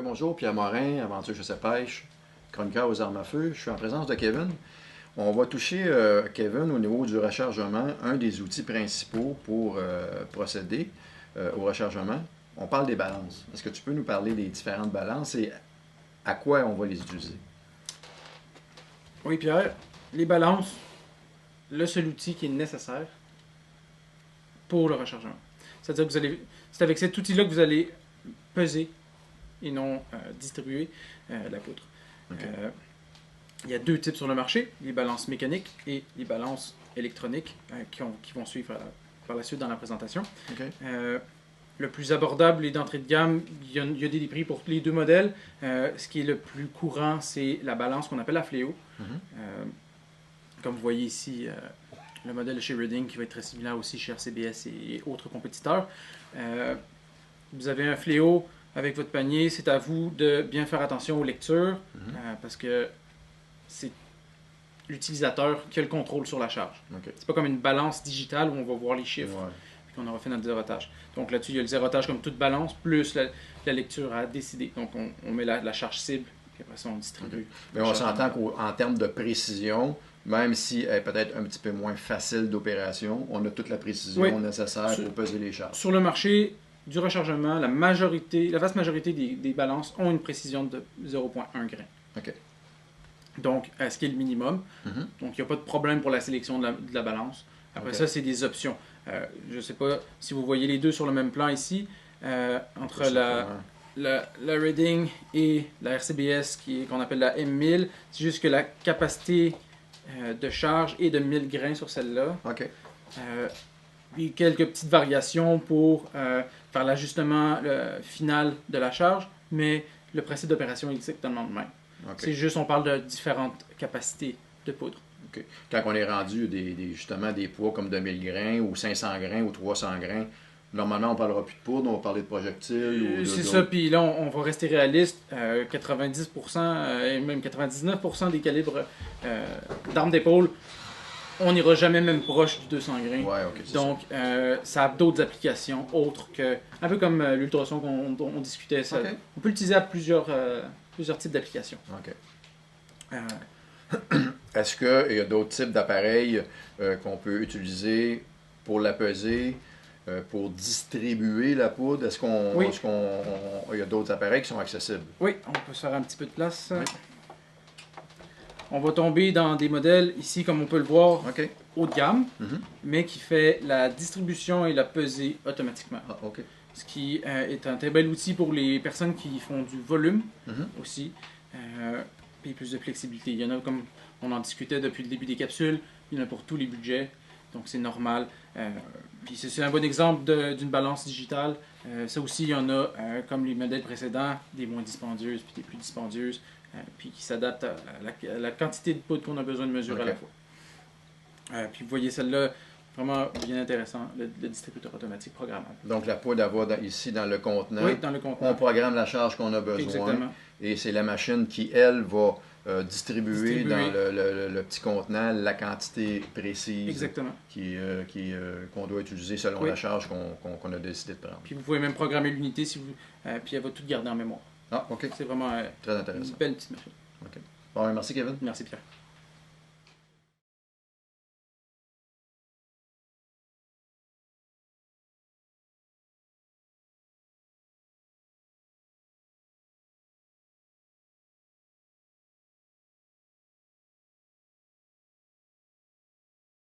Bonjour, Pierre Morin, Aventure Chasse à pêche, chroniqueur aux armes à feu. Je suis en présence de Kevin. On va toucher, Kevin, au niveau du rechargement, un des outils principaux pour procéder au rechargement. On parle des balances. Est-ce que tu peux nous parler des différentes balances et à quoi on va les utiliser? Oui, Pierre, les balances, le seul outil qui est nécessaire pour le rechargement. C'est-à-dire que c'est avec cet outil-là que vous allez peser et non distribuer la poudre. Okay. Il y a deux types sur le marché, les balances mécaniques et les balances électroniques qui vont suivre par la suite dans la présentation. Okay. Le plus abordable et d'entrée de gamme, il y a des prix pour les deux modèles. Ce qui est le plus courant, c'est la balance qu'on appelle la Fléau. Comme vous voyez ici, le modèle chez Reading qui va être très similaire aussi chez RCBS et autres compétiteurs. Vous avez un Fléau avec votre panier. C'est à vous de bien faire attention aux lectures parce que c'est l'utilisateur qui a le contrôle sur la charge. Okay. C'est pas comme une balance digitale où on va voir les chiffres. Ouais. On aura fait notre zérotage. Donc là-dessus, il y a le zérotage comme toute balance, plus la lecture à décider. Donc on met la charge cible, puis après ça, on distribue. Mais on s'entend qu'en termes de précision, même si elle est peut-être un petit peu moins facile d'opération, on a toute la précision nécessaire pour peser les charges. Sur le marché du rechargement, la vaste majorité des balances ont une précision de 0,1 grain. OK. Donc, ce qui est le minimum. Donc, il n'y a pas de problème pour la sélection de la balance. Après ça, c'est des options. Je ne sais pas si vous voyez les deux sur le même plan ici, entre la Reading et la RCBS qu'on appelle la M1000. C'est juste que la capacité de charge est de 1000 grains sur celle-là. OK. Puis quelques petites variations pour faire l'ajustement final de la charge, mais le principe d'opération est exactement le même. Okay. C'est juste, on parle de différentes capacités de poudre. Okay. Quand on est rendu justement des poids comme de 1000 grains ou 500 grains ou 300 grains, normalement on ne parlera plus de poudre, on va parler de projectiles. C'est ça, puis là on va rester réaliste. 90% et même 99% des calibres d'armes d'épaule, on n'ira jamais même proche du 200 grains. Ouais, okay, donc ça a d'autres applications autres que... Un peu comme l'ultrason dont on discutait. Ça, okay. On peut l'utiliser à plusieurs types d'applications. OK. Est-ce qu'il y a d'autres types d'appareils qu'on peut utiliser pour la peser, pour distribuer la poudre? Est-ce qu'il y a d'autres appareils qui sont accessibles? Oui, on peut se faire un petit peu de place. Oui. On va tomber dans des modèles, ici, comme on peut le voir, haut de gamme, mais qui fait la distribution et la pesée automatiquement. Ah, OK. Ce qui est un très bel outil pour les personnes qui font du volume aussi. Et plus de flexibilité. Il y en a, comme on en discutait depuis le début des capsules, il y en a pour tous les budgets, donc c'est normal. Puis c'est un bon exemple d'une balance digitale. Ça aussi, il y en a, comme les modèles précédents, des moins dispendieuses puis des plus dispendieuses, puis qui s'adaptent à la quantité de poudre qu'on a besoin de mesurer à la fois. Puis vous voyez celle-là, vraiment bien intéressant, le distributeur automatique programmable. Donc la poudre, elle va ici dans le contenant. Oui, dans le contenant. On programme la charge qu'on a besoin. Exactement. Et c'est la machine qui, elle, va distribuer dans le petit contenant la quantité précise qu'on doit utiliser selon la charge qu'on a décidé de prendre. Puis vous pouvez même programmer l'unité, puis elle va tout garder en mémoire. Ah, OK. C'est vraiment très intéressant. Une belle petite machine. OK. Bon, merci Kevin. Merci Pierre.